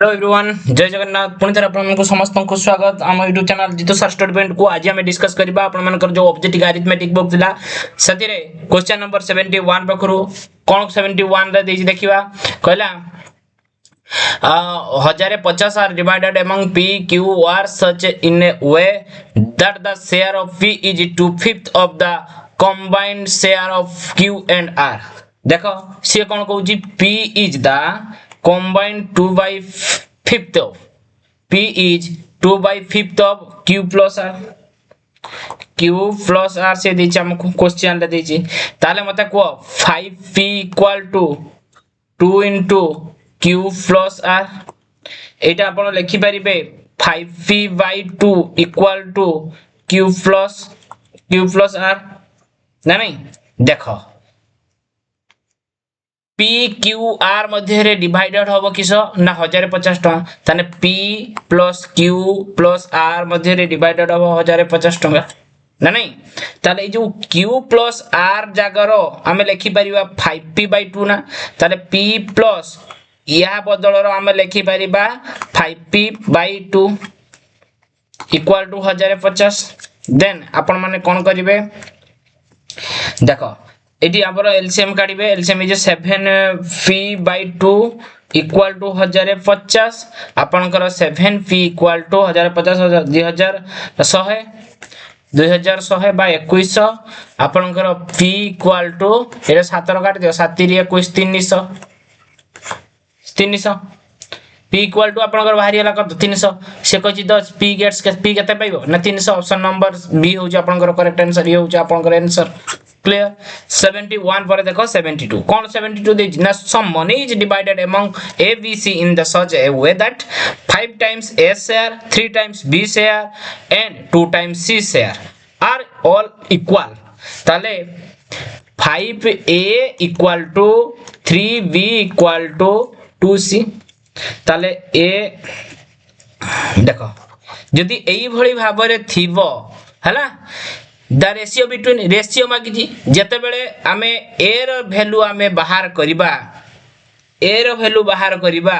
Hello everyone, जय जगन्नाथ। पुणी थर आपको समस्त को स्वागत आम YouTube channel Jitu sir study point को। आज आम डिस्कस करबा आपण मानकर जो ऑब्जेक्टिव अरिथमेटिक बुक थिला सतिरे क्वेश्चन नंबर 71 पखरु कोन 71 रे देजी देखिबा कहला 1050 are divided among P, Q, R such in a way that the share of P is 2/5 of the combined share of Q and R। देखो सी कौन कहूची P is the combined 2/5 of P is 2/5 of Q plus R। Q plus R से दीची हमको question ले दीची ताले मते को 5P equal to 2 into Q plus R। एटा आपण लिखि परिबे 5P by 2 equal to Q plus R ना नहीं। देखो P Q R मध्य रे डिवाइडेड होबो किसो ना 1050 टका ताने P plus Q plus R मध्य रे डिवाइडेड होबो 1050 टका ना नहीं। ताले ए जो Q plus R जागरो हमें लिखि परिबा 5P by 2 ना ताले P plus या बदलरो हमें लिखि परिबा 5P by 2 equal to 1050। Then आपण माने कोन करिवे देखो एटी हमरो एलसीएम काढिबे। LCM is 7P by 2 equal to 1050। आपनकर 7P equal to 1050 2100 by 2100 आपनकर P equal to एटा 7 रो काट दियो 7 रे 21 300 P equal to आपनकर बाहरी हला कर 300 से कहछि 10 P गेट्स के P केते पाइबो ना 300। ऑप्शन नंबर बी होउछ आपनकर करेक्ट आंसर ये होउछ आपनकर आंसर क्लियर। 71 पर देखो 72 कौन 72 देछि ना sum money is divided among A B C in the such a way that 5 times A share 3 times B share and 2 times C share are all equal। ताले 5A equal to 3B equal to 2C ताले A देखो जदि एई भली भाबरे थिबो हला the ratio between ratio मागिजी जते बेले आमे a रो वैल्यू आमे बाहर करिबा a रो वैल्यू बाहर करिबा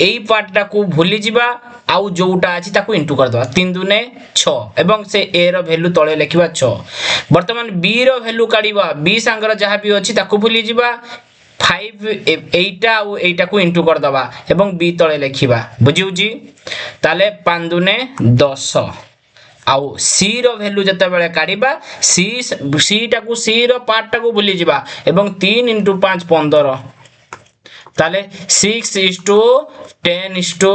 एई पार्टटा को भूली जिबा आउ जोटा अछि ताकू इनटू कर दबा 3 दुने 6 एवं से a रो वैल्यू तळे लिखिबा 6। वर्तमान b रो वैल्यू काढिबा b संगर जहा भी अछि ताकू भूली जिबा 5 एटा आउ एटा को इनटू कर दबा एवं b तळे लिखिबा बुझिउजी ताले 5 दुने 10 आउ C रो वैल्यू जते बेले काढिबा C टा को C रो पार्ट टा को भूली जिबा एवं 3 * 5 15 ताले 6 is to 10 is to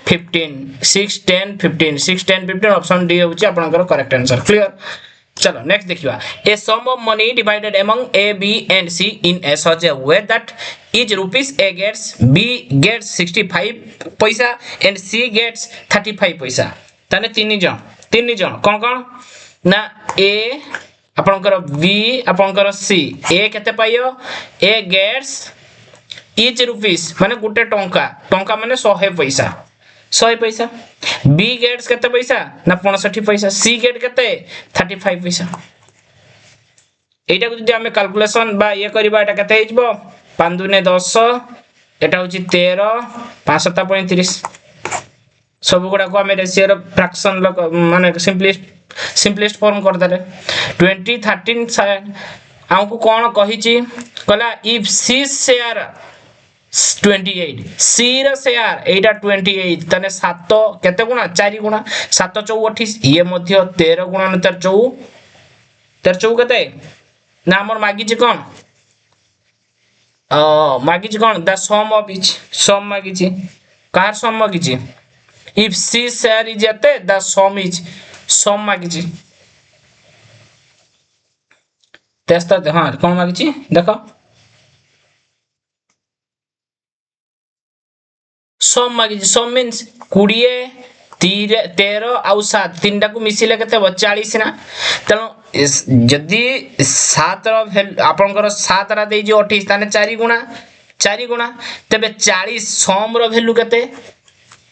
15 6 10 15 6 10 15 option D होची आपनकर करेक्ट आंसर क्लियर। चलो नेक्स्ट देखिबा a sum of money divided among A B and C in a such a way that each rupees A gets B gets 65 पैसा and C gets 35 पैसा ताने तीन जण कोन ना A आपनकर B आपनकर C A केते पाइयो A gets each rupees माने गुटे टंका माने 100 पैसा B gets केते पैसा ना 65 पैसा C get केते 35 पैसा। एटा को जदि हमें कैलकुलेशन बा ये करबा एटा केते हिजबो 5 दुने 10 एटा होची 13 5 7 35 सब गुडा को हमें रेशियो रो फ्रैक्शन माने सिंपलेस्ट फॉर्म कर देले 20 13 हमको कोन कहिची कहला इफ C शेयर 28 C रो शेयर एटा 28 तने 7 केते गुणा 4 गुणा 7 34 ये मध्य 13 गुणा 13 केते ना हमर मागिची कोन the sum of each sum मागिची कार सम मागिची if C share is at the sum is sum मागिची तेस्ता हां कोन मागिची देखो सम मागिची सम मींस 20 13 आउ 7 तीनटा को मिसिले केते 40 ना तनो जदी 7 रो आपनकर 7 रा देई जे 28 ताने 4 गुणा तबे 40 सम रो वैल्यू केते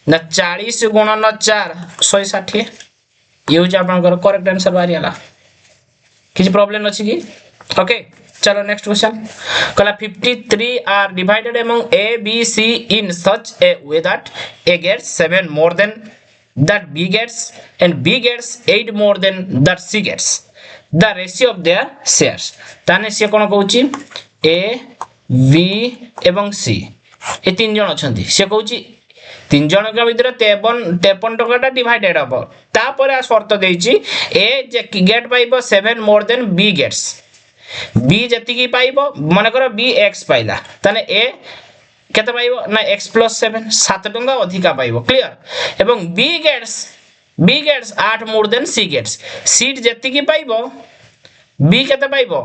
ना 40 गुणा न 4 160 ये हो जे आपनकर करेक्ट आंसर बारी हला किछ प्रॉब्लम अछि की ओके चलो नेक्स्ट क्वेश्चन कहला 53 are divided among A, B, C in such a way that A gets 7 more than that B gets and B gets 8 more than that C gets. The ratio of their shares. ताने से कोन कहूची A, B एवं C ए तीन जण अछंती से कहूची तीन जन के भीतर 53 टका डिवाइडेड हम तापर शर्त देछि ए जे गेट पाइबो 7 more then B gets B जति की पाइबो मन कर बी एक्स पाइला तने ए केते पाइबो ना x + 7 7 टका अधिका पाइबो क्लियर एवं बी गेट्स 8 मोर देन सी गेट्स सी जति की पाइबो बी केते पाइबो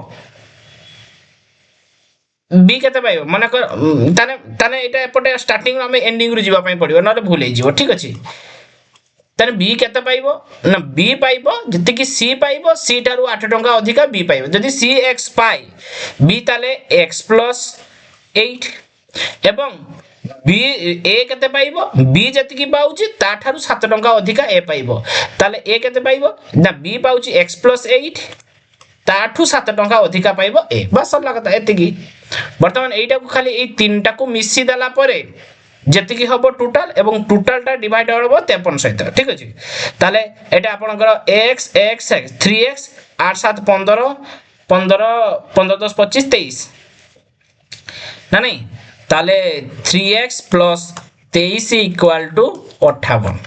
बी केते पाइबो माने कर तने तने एटा एपटे स्टार्टिंग में एंडिंग रु जीवा पई पड़िबो नले भूल हे जीवो ठीक अछि तने बी केते पाइबो ना बी पाइबो जति कि सी पाइबो सी थारु 8 टंका अधिका बी पाइबो जदि सी x पाई बी ताले x + 8 एवं बी ए केते पाइबो बी जति कि पाउची ता थारु 7 टंका अधिका ए पाइबो ताले ए केते पाइबो ना बी पाउची x + 8 ताठू 7 टंका अधिका पाइबो ए बस सब लागता एतिकी वर्तमान एटा को खाली ए तीनटा को मिसी देला परे जेतिकी हबो टोटल एवं टोटलटा डिवाइड हबो 53 सहित ठीक अछि ताले एटा आपनकर x x 3x 8 7 15 15 15 10 25 23 ना नहीं ताले 3x + 23 = 58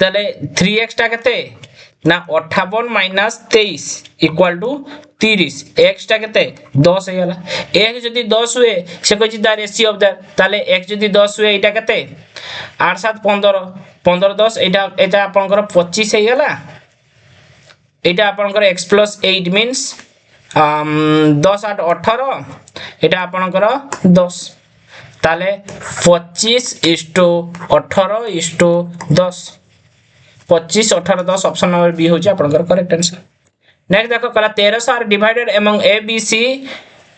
ताले 3x टा केते ना 58 - 23 = 30 x टा केते 10 हेला x जदी 10 हुए से कहछि द रेशियो ऑफ द ताले x जदी 10 हुए एटा केते 8 7 15 15 10 एटा आपनकर 25 हेला एटा आपनकर x + 8 मींस 10 8 18 एटा आपनकर 10 ताले 25 * 18 * 10 25 18 10 ऑप्शन नंबर बी हो आपनकर करेक्ट आंसर नेक्स्ट देखो कला 13 are divided among A, B, C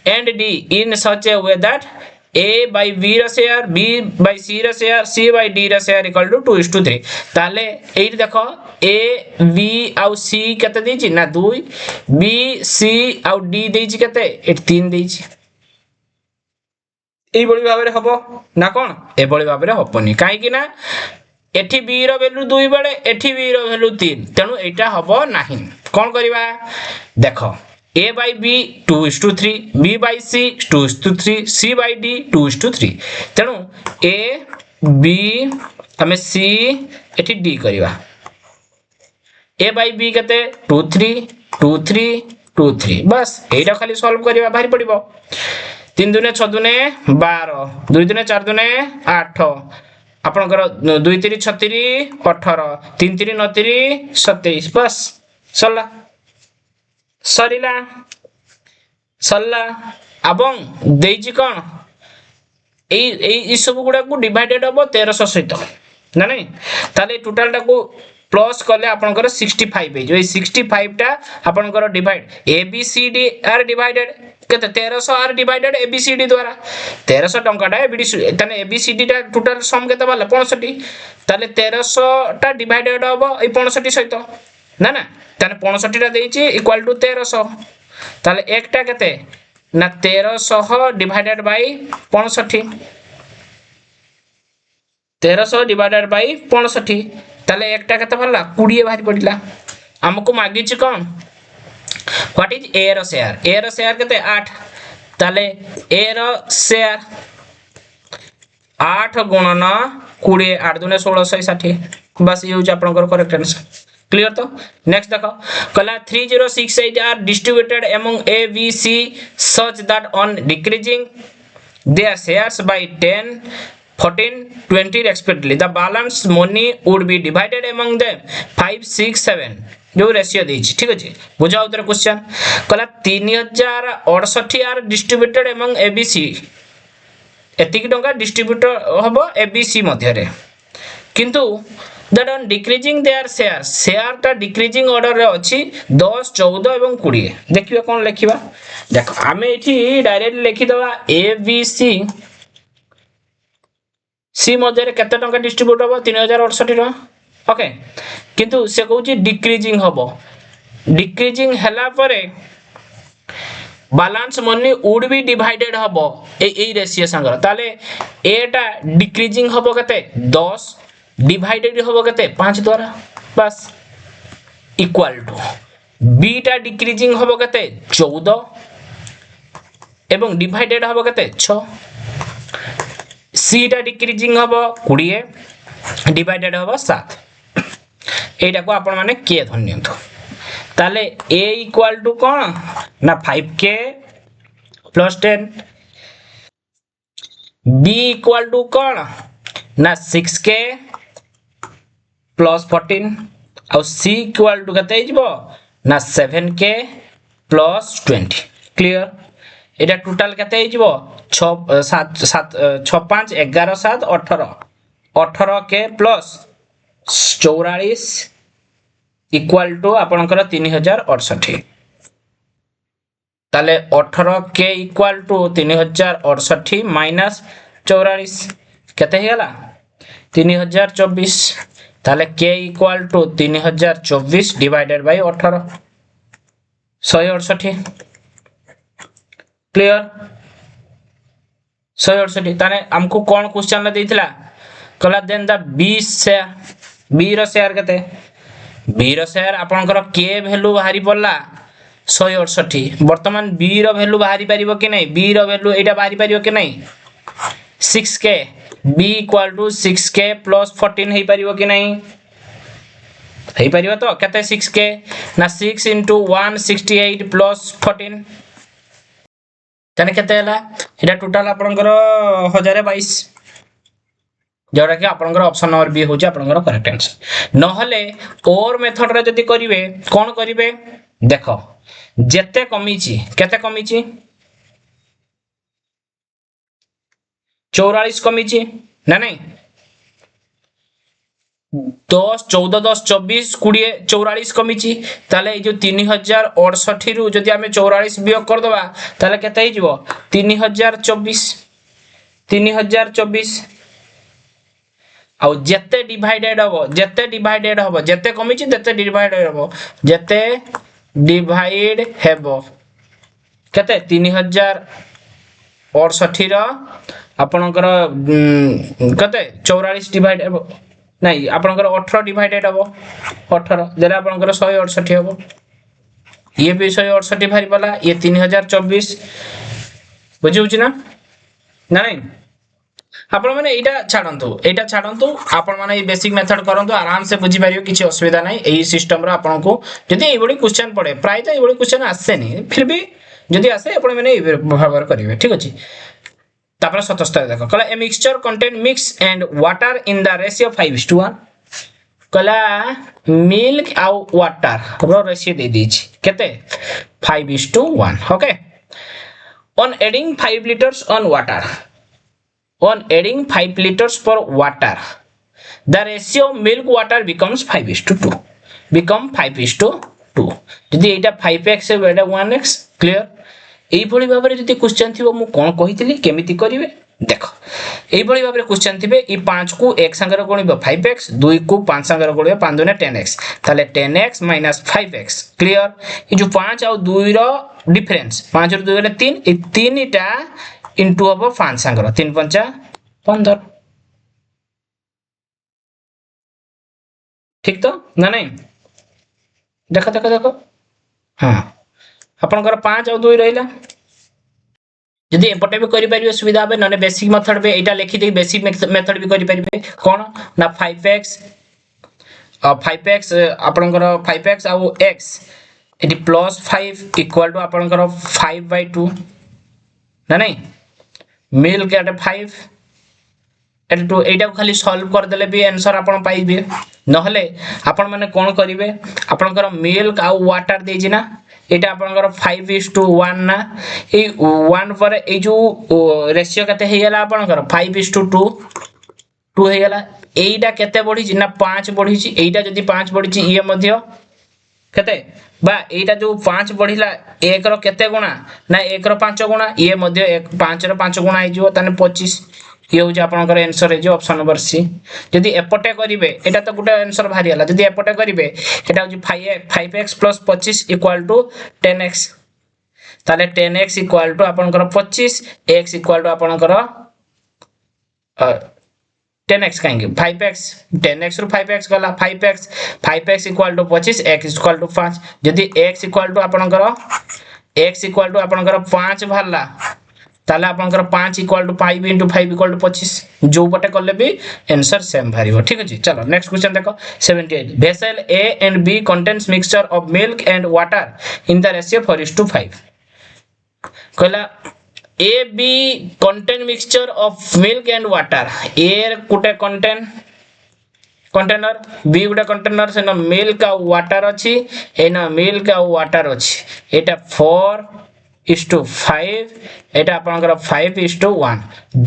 and D in such a way that A by B ର शेयर B by C ର शेयर C by D ର share = 2:3 ताले एई देखो A B आउ C केते देछि ना 2 B C आउ D देछि केते 3 देछि एई बळी भाबरे हबो ना कोन ए बळी भाबरे हबनी काहे कि ना एठी बी रो वैल्यू 2 बेले एठी बी रो वैल्यू 3 तेनु एटा हबो नाही कोन करिवा देखो a by b 2:3 b by c 2:3 c by d 2:3 तेनु a b हमें c एठी d करिवा a by b केते 2 3 2 3 2 3 बस एटा खाली सॉल्व करिवा भारी पड़िबो 3 दुने 6 दुने 12 2 दुने 4 दुने 8 आपनकर 2 3 36 18 3 3 29 27 बस सरला सरिला सरला अबं देइजी कोन ए सब गुडा को डिवाइडेड हो 1300 सहित ना नहीं ताले टोटल टा को प्लस करले आपनकर 65 हे जो 65 टा आपनकर divide A B C D are divided केते 1300 are divided A B C D द्वारा 1300 टंका टा ए बी तने ए बी सी डी टा टोटल सम केते बाला 65 ताले 1300 टा डिवाइडेड होबो ए 65 सहित ना ना तने 65 टा देछि इक्वल टू 1300 ताले एक टा केते ना 1300 डिवाइडेड बाय 65 1300 डिवाइडेड बाय 65 ताले एकटा केते भरला 20 भारी पड़िला हमको मागिछि कोन व्हाट इज ए रो शेयर केते 8 ताले ए रो शेयर 8 गुणन 20 8 दुने 1660 बस ये होछ आपनकर करेक्ट आंसर क्लियर तो नेक्स्ट देखो कला 3068 are distributed among A B C such that on decreasing their shares by 10 14 20 respectively the balance money would be divided among them 5 6 7 जो रेशियो देछि ठीक अछि बुझाओ उधर क्वेश्चन कला 3068 आर डिस्ट्रीब्यूटेड among ABC एतिक टंका डिस्ट्रीब्यूट हबो ABC मध्य रे किंतु that on decreasing their share ता decreasing order रे अछि 10 14 एवं 20 देखिबा कोन लिखिबा देखो हमें एठी डायरेक्ट लिखि दवा ABC सी मध्य रे केते टंका डिस्ट्रीब्यूट हबो 3068 टंका ओके किंतु से कहउची डिक्रीजिंग हबो डिक्रीजिंग हला परे balance money would be divided हबो ए रेशियो संगर ताले एटा डिक्रीजिंग हबो कते 10 डिवाइडेड हबो कते 5 द्वारा बस इक्वल टू बी टा डिक्रीजिंग हबो कते 14 एवं डिवाइडेड हबो कते 6 सी टा डिक्रीजिंग हबो 20 डिवाइडेड हबो 7 एटा को आपण माने के धन्यंतु ताले a इक्वल टू कोन ना 5k plus 10 b equal to कोन ना 6k प्लस 14 और c इक्वल टू कते हिजबो ना 7k प्लस 20 क्लियर एटा टोटल कते हिजबो 6 7 6 5 11 7 18 18k प्लस 44 इक्वल टू आपनकर 3068 ताले 18k इक्वल टू 3068 माइनस 44 केते हेला 3024 ताले k equal to 3024 divided by 18 168 clear 168 ताने हमको कोन क्वेश्चन ला देथिला कला देन द 20 शेयर बी रो शेयर केते बी रो शेयर आपनकर के वैल्यू बाहरी पड़ला 168 वर्तमान बी रो वैल्यू बाहरी परिबो कि नहीं बी रो वैल्यू एटा बाहरी परिबो कि नहीं 6k b equal to 6k plus 14 हे परिबो कि नहीं हे परिबो तो केते 6k ना 6 into 168 प्लस 14 तने केते हला एटा टोटल आपनकर 1022 जोरा कि आपनकर ऑप्शन नंबर बी होची आपनकर करेक्ट आंसर न हले और मेथड रे जति करिवे कोन करिवे देखो जेते कमीची केते कमीची 44 कमीची ना नहीं 10 14 10 24 20 44 कमीची ताले ए जो 3068 रु जदि हमें 44 वियोग कर दबा ताले केते हि जिवो 3024 आउ जेते डिवाइडेड हबो जेते कमीची जेते डिवाइडेड हबो जेते डिवाइड हेबो केते 3068 रो आपनकर केते 44 डिवाइड हेबो नहीं आपनकर 18 डिवाइडेड हबो 18 जेरा आपनकर 168 हबो ये भी 168 भारी वाला ये 3024 बुझिउछि ना नहीं आपण माने एटा छाडंतु आपण माने बेसिक मेथड करंतु आराम से बुझी पारियो किछि असुविधा नै एही सिस्टम रो आपण को जदि एई बडी क्वेश्चन पड़े प्राय तो एई बडी क्वेश्चन आसे नै फिर भी जदि आसे आपण माने एई व्यवहार करिवे ठीक अछि तापर 77 देखो कला a mixture contain mix and water in the ratio 5:1 कला मिल्क आउ वाटर रो रेशियो दे दीछि केते 5:1 okay on adding 5 liters on adding 5 liters per water the ratio milk water becomes 5:2 become 5:2 जदि एटा 5x एटा 1x क्लियर एई भली भाबरे जदि question थिबो मु कोन कहितली केमिति करिवे देखो एई भली भाबरे क्वेश्चन थिबे ई 5 को 1 संगर गुणिबो 5x 2 को 5 संगर गुणिबो 5 दुने 10x ताले 10x - 5x क्लियर ई जो 5 और 2 रो डिफरेंस 5 और 2 गले 3 ए 3 टा इनटू हबो 5 संगर 3 5 15 ठीक तो ना नहीं देखो हां आपनकर 5 और 2 रहिला जदि एपटे भी करि परिबे सुविधा बे नने बेसिक मेथड बे एटा लिखि दे बेसिक मेथड भी करि परिबे कोन ना 5x आपनकर 5x और x एटी +5 इक्वल टू आपनकर 5/2 ना नहीं मिल्क एट 5 एट 2 एटा खाली सॉल्व कर देले भी आंसर आपन पाइबे नहले आपन माने कोन करिवे आपनकर मिल्क आ वाटर देजी ना एटा आपनकर 5:1 ना ए 1 पर ए जो रेशियो कते हेयला आपनकर 5:2 2 हेयला एटा केते बढ़ी छि ना 5 बढ़ी छि एटा जदी 5 बढ़ी छि ये मध्य केते बा एटा जो 5 बढ़िला 1 रो केते गुणा ना 1 रो 5 गुणा ये मध्य 5 रो 5 गुणा हे जिवो ताने 25 ये हो जे आपनकर आंसर हे जे ऑप्शन नंबर सी जदी एपटे करिवे एटा तो गुटे आंसर भारी हला जदी एपटे करिवे एटा हो जे 5x + 25 = 10x ताले 10x इक्वल टू आपनकर 25 x इक्वल टू आपनकर 10x कहेंगे 5x 10x रु 5x गला 5x equal to 25 x equal to 5 यदि x इक्वल टू आपनकर 5 भरला ताले आपनकर 5 equal to 5 into 5 equal to 25 जो पटे करले भी आंसर सेम भरिबो ठीक अछि। चलो नेक्स्ट क्वेश्चन देखो 78 vessel A and B contains mixture of milk and water in the ratio 4:5 कहला A B contain mixture of milk and water A कुटे कंटेनर B गुटे कंटेनर से न मिल्क आ वाटर अछि एना मिल्क आ वाटर अछि एटा 4:5 एटा आपनकर 5:1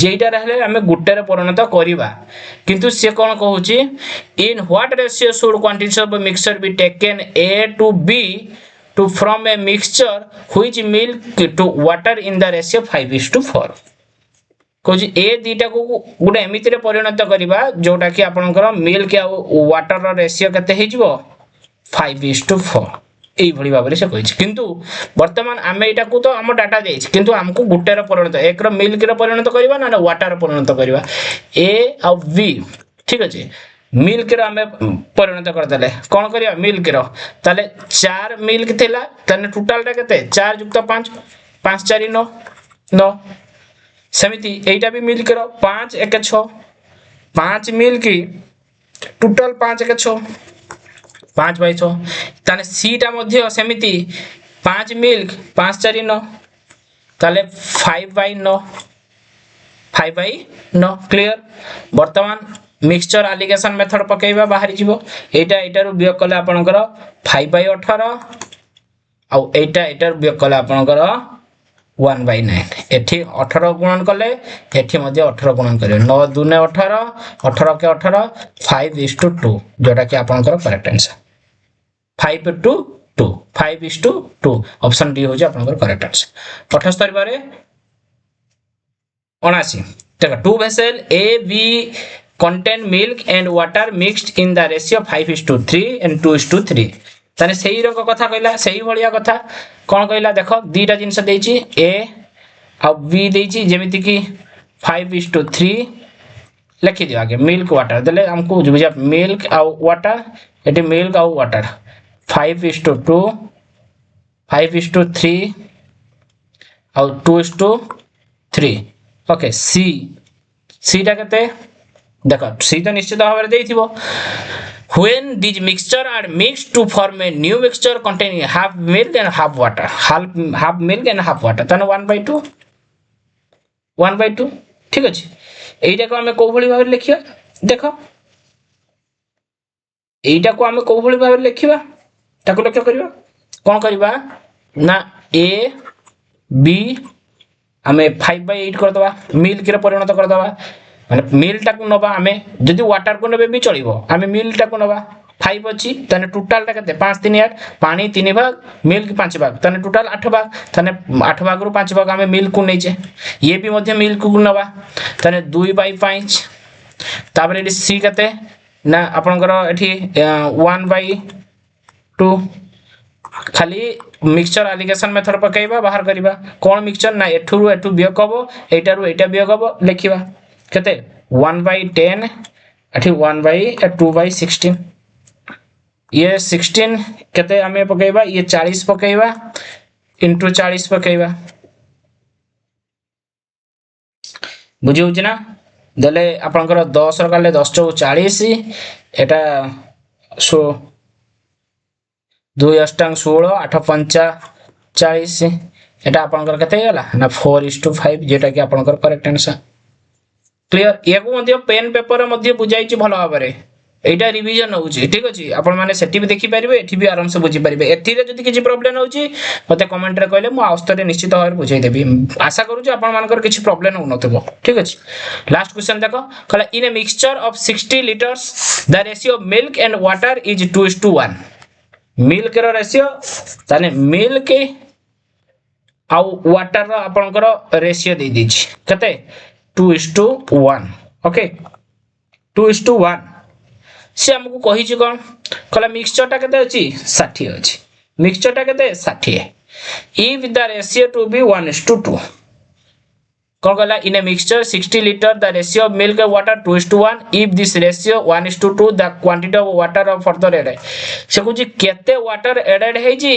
जेटा रहले हमें गुटे रे परिणत करिबा किंतु से कोन कहूची in what ratio should quantity of mixture be taken A to B to from a mixture which milk to water in the ratio 5:4 Cozi ए दीटा को गुटे एमिति रे परिणत करिबा जोटा कि आपनकर मिल्क आ वाटर रो रेशियो कते हे जिवो 5:4 एई भली भाबरे से कहिछि किंतु वर्तमान आमे एटा को तो हम डाटा देछि किंतु हमको गुटे रे परिणत एक रो मिल्क रे परिणत करिबा ना वाटर रे परिणत करिबा ए आ बी ठीक अछि मिल्क रे हमें परिणत कर देले कोन करिया मिल्क रो ताले 4 मिल्क थिला तने टोटल टा कते 4 + 5 5 4 9 9 समिति एटा भी मिल्क रो 5 1 6 5 मिल्क टोटल 5 1 6 5/6 ताने सी टा मध्ये समिति 5 मिल्क 5 4 9 ताले 5/9 5/9 क्लियर वर्तमान मिक्सचर एलिगेशन मेथड पकेइबा बाहरी जीवो एटा रु वियोग कले आपनकर 5/18 आ एटा रु वियोग कले आपनकर 1/9 एठी 18 गुणन कले एठी मध्ये 18 गुणन करियो 9 2 ने 18 18 के 18 5:2 जोटा कि आपनकर करेक्ट आंसर 5:2 ऑप्शन डी हो जे आपनकर करेक्ट आंसर 78 बारे 79 देखो two vessel A B contain milk and water mixed in the ratio 5:3 and 2:3 ताने सही रंग कथा कहला सही भलिया कथा कोन कहला देखो दीटा जिंस देछि A आ B देछि जेमिति कि 5:3 लिखि दियो आगे मिल्क वाटर देले हमको बुझा मिल्क आ वाटर एटी मिल्क आ वाटर 5:2 5:3 आ 2:3 ओके सी टा कते देखो सी तो निश्चित भाव रे देथिबो when these mixture are mixed to form a new mixture containing half milk and half water half milk and half water तने 1/2 ठीक अछि एइटा को हमें को भली भाव लिखिया देखो एइटा को हमें को भली भाव लिखिबा ताको लक्ष्य करिबा कोन करिबा ना A B हमें 5/8 कर दबा मिल्क रे परिणत कर दबा माने मिल टा को नबा हमें जदी वाटर को नेबे भी चलिबो हमें मिल टा को नबा 5 अछि तने टोटल टा कते 5 3 8 पानी 3 भाग मिल्क 5 भाग तने टोटल 8 भाग तने 8 भाग रु 5 भाग हमें मिल्क को नैचे ये भी मध्य मिल्क को नबा तने 2/5 तापर एटी सी कते ना आपनकर एठी 1/2 खाली मिक्सचर एलिगेशन मेथड पकाइबा बाहर करिबा कोन मिक्सचर ना एठु वियोग हबो एटा रु एटा वियोग हबो लिखिबा कते 1/10 अठी 1/2/16 ये 16 कते हमें पकाइबा ये 40 पकाइबा इनटू 40 पकाइबा बुझियो ना देले आपनकर 10 रकाले 10 * 40 एटा 2 अष्टांग 16 8 5 40 एटा आपनकर कते गेला ना 4:5 जेटा कि आपनकर करेक्ट आंसर क्लियर याको मध्ये पेन पेपर मध्ये बुझाइछि भलो भाबरे एटा रिवीजन होउछि ठीक अछि आपण माने सेठी भी देखि परिबे एठी भी आराम से बुझि परिबे एठी रे जदी किछि प्रॉब्लम होउछि मते कमेंट रे कहले मु आस्तरे निश्चित भाबरे बुझाइ देबी आशा करू जे आपण मानकर किछि प्रॉब्लम हो नथबो ठीक अछि लास्ट क्वेश्चन देखो कहला in a mixture of 60 litres the ratio of milk and water is 2:1 milk रो रेशियो ताने मिल्क आ वाटर रो आपनकर रेशियो दे दिछि कते 2:1 ओके 2:1 से हमको कहि छि कोन कहला मिक्सचर टा केते अछि 60 अछि मिक्सचर टा केते 60 if the ratio to be 1:2 कौन कहला in a mixture 60 liter the ratio of milk and water 2:1 if this ratio 1:2 the quantity of water of further added से कुछ केते water added है जी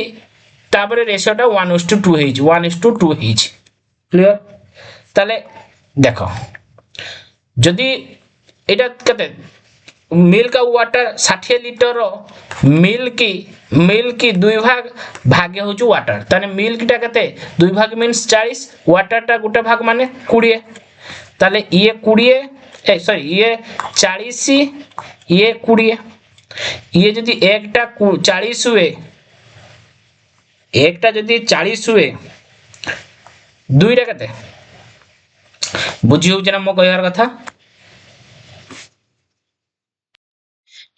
तापर रेशियो टा 1:2 है जी 1:2 है जी क्लियर ताले देखो जदि एटा केते मिल्क और वाटर 60 लिटर मिल्क की दुई भाग भाग्य होचु वाटर ताने मिल्क टा केते दुई भाग मींस 40 वाटर टा गुटे भाग माने 20 ताले ये 20 सॉरी ये 40 ये 20 ये जदि एकटा 40 हुए एकटा जदि 40 हुए दुईटा केते बुझी होउछ ना मो कहयार कथा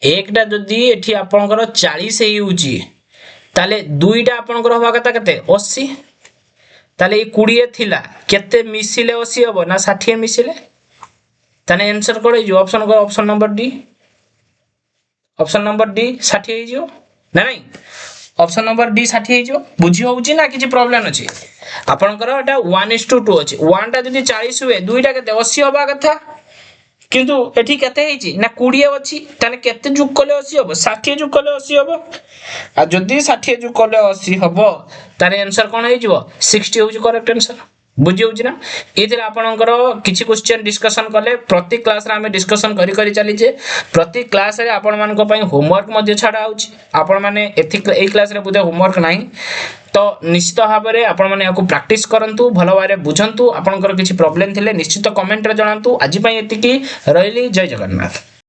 एकटा जदि एठी आपनकर 40 हेई होउची ताले दुईटा आपनकर होबा कथा केते 80 ताले 20 थिला केते मिसिले 80 हबो ना 60 मिसिले ताने आंसर कोडे जो ऑप्शन नंबर डी 60 हेई जो ना नहीं ऑप्शन नंबर डी 60 हेई जो बुझी होउची ना किछि प्रॉब्लम अछि आपनकर एटा 1:2 अछि 1 टा जदि 40 हुए दुईटा केते 80 होबा कथा किंतु एठी केते हेची ना 20 अछि ताने केते जुग कले 80 हबो 60 जुग कले 80 हबो आ जदी 60 जुग कले 80 हबो तारे आंसर कोन हे जिवो 60 होउची करेक्ट आंसर बुझी होउची ना एथिर आपनकर किछि क्वेश्चन डिस्कशन कले प्रति क्लास रे हमें डिस्कशन करी करी चली जे प्रति क्लास रे आपन मान को पई होमवर्क मध्ये छाडा होउची आपन माने एई क्लास रे बुझे होमवर्क नाही तो निश्चित भाव में आपण माने याको प्रैक्टिस करंतु भलो बारे बुझंतु आपनकर किछि प्रॉब्लम थिले निश्चित कमेंट रे जणांतु आजि पई एतिकी रहिली जय जगन्नाथ।